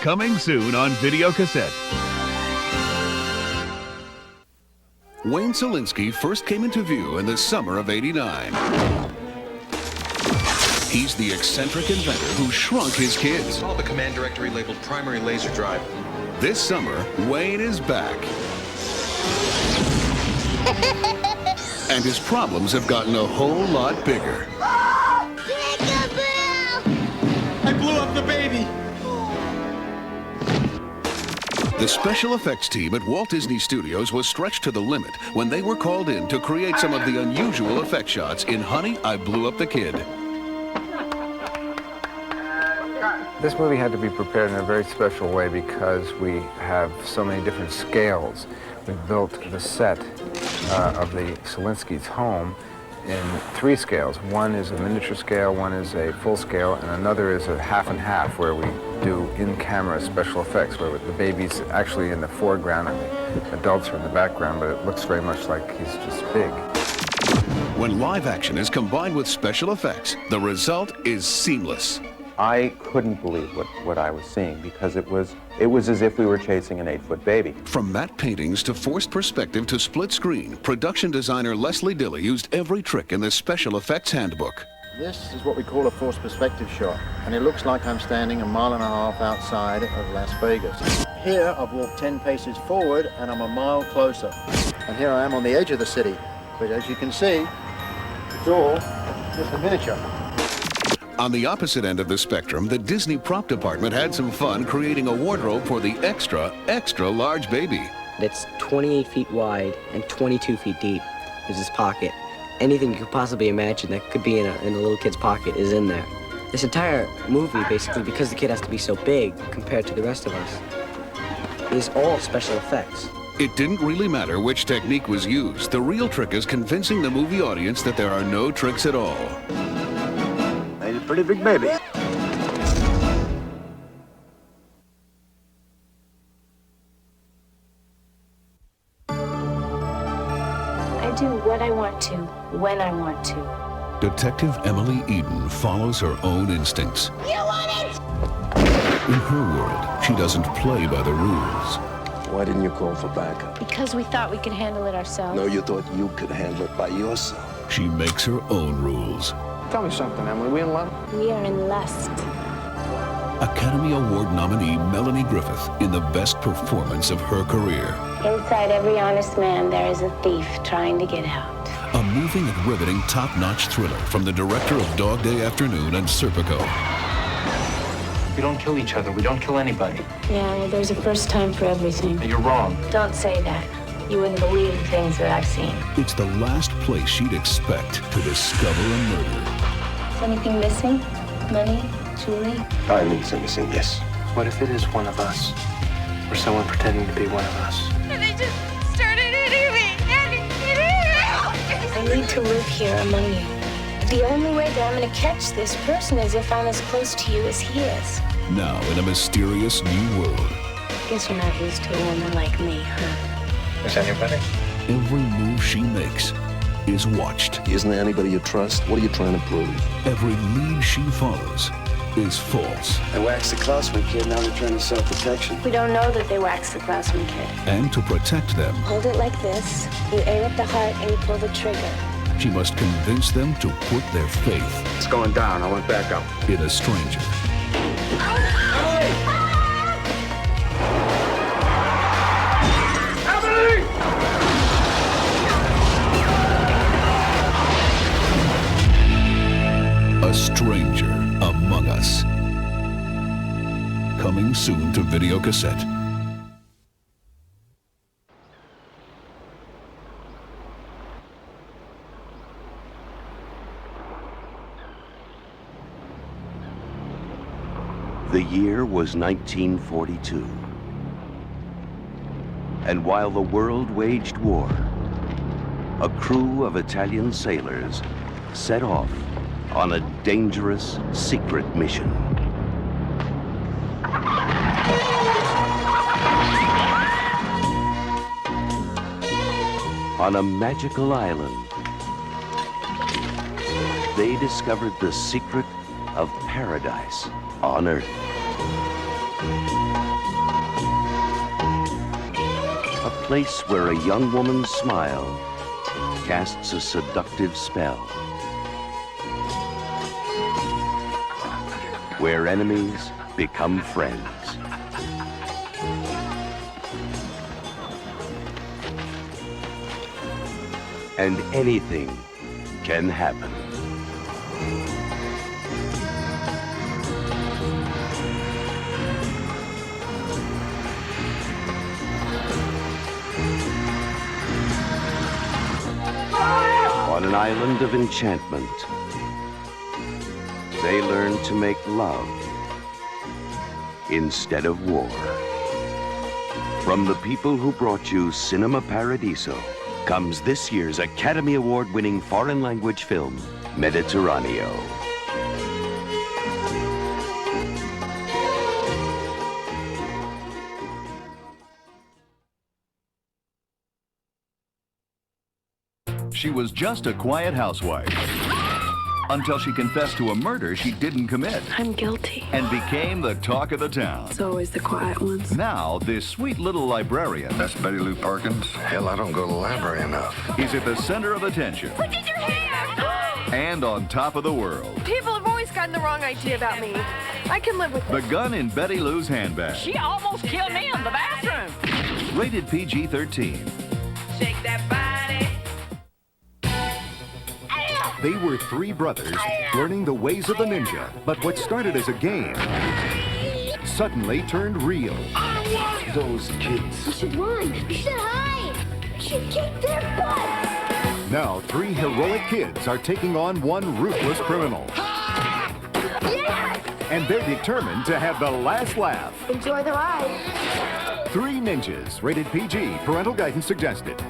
Coming soon on video cassette. Wayne Szalinski first came into view in the summer of '89. He's the eccentric inventor who shrunk his kids. Call the command directory labeled primary laser drive. This summer, Wayne is back. And his problems have gotten a whole lot bigger. I blew up the baby! The special effects team at Walt Disney Studios was stretched to the limit when they were called in to create some of the unusual effect shots in Honey, I Blew Up the Kid. This movie had to be prepared in a very special way because we have so many different scales. We built the set of the Szalinski's home in 3 scales. One is a miniature scale, one is a full scale, and another is a half and half where we do in-camera special effects where the baby's actually in the foreground and the adults are in the background, but it looks very much like he's just big. When live action is combined with special effects, the result is seamless. I couldn't believe what I was seeing because it was as if we were chasing an 8-foot baby. From matte paintings to forced perspective to split screen, production designer Leslie Dilley used every trick in the special effects handbook. This is what we call a forced perspective shot, and it looks like I'm standing 1.5 miles outside of Las Vegas. Here, I've walked 10 paces forward, and I'm 1 mile closer. And here I am on the edge of the city, but as you can see, it's all just a miniature. On the opposite end of the spectrum, the Disney prop department had some fun creating a wardrobe for the extra, extra large baby. It's 28 feet wide and 22 feet deep is this pocket. Anything you could possibly imagine that could be in a little kid's pocket is in there. This entire movie, basically, because the kid has to be so big compared to the rest of us, is all special effects. It didn't really matter which technique was used. The real trick is convincing the movie audience that there are no tricks at all. Made a pretty big baby. I do what I want to, when I want to. Detective Emily Eden follows her own instincts. You want it! In her world, she doesn't play by the rules. Why didn't you call for backup? Because we thought we could handle it ourselves. No, you thought you could handle it by yourself. She makes her own rules. Tell me something, Emily. We in love? We are in lust. Academy Award nominee Melanie Griffith in the best performance of her career. Inside every honest man, there is a thief trying to get out. A moving and riveting top-notch thriller from the director of Dog Day Afternoon and Serpico. We don't kill each other. We don't kill anybody. Yeah, well, there's a first time for everything. You're wrong. Don't say that. You wouldn't believe the things that I've seen. It's the last place she'd expect to discover a murder. Is anything missing? Money? Julie? Diamonds are missing, yes. What if it is one of us? Or someone pretending to be one of us? And they just started hitting me. I need to live here among you. The only way that I'm going to catch this person is if I'm as close to you as he is. Now in a mysterious new world. Guess you're not used to a woman like me, huh? Is anybody? Every move she makes is watched. Isn't there anybody you trust? What are you trying to prove? Every lead she follows is false. They waxed the Klausman kid, now they're trying to self-protection. We don't know that they waxed the Klausman kid. And to protect them, Hold it like this. You aim at the heart and you pull the trigger. she must convince them to put their faith It's going down. I went back up. in a stranger. A stranger among us. Coming soon to video cassette. The year was 1942. And while the world waged war, a crew of Italian sailors set off on a dangerous, secret mission. On a magical island, they discovered the secret of paradise on Earth. place where a young woman's smile casts a seductive spell. Where enemies become friends. And anything can happen. On an island of enchantment, they learn to make love instead of war. From the people who brought you Cinema Paradiso comes this year's Academy Award-winning foreign language film, Mediterraneo. She was just a quiet housewife until she confessed to a murder she didn't commit I'm guilty. and became the talk of the town. It's always the quiet ones. Now, this sweet little librarian That's Betty Lou Perkins. Hell, I don't go to the library enough. is at the center of attention What did your hair? and on top of the world. People have always gotten the wrong idea about me. I can live with The it. gun in Betty Lou's handbag. She almost killed me in the bathroom. Rated PG-13. Shake that body. They were three brothers learning the ways of the ninja, but what started as a game suddenly turned real. Those kids. We should run. We should hide. We should kick their butts. Now, three heroic kids are taking on one ruthless criminal. Yes! And they're determined to have the last laugh. Enjoy the ride. Three Ninjas, rated PG, parental guidance suggested.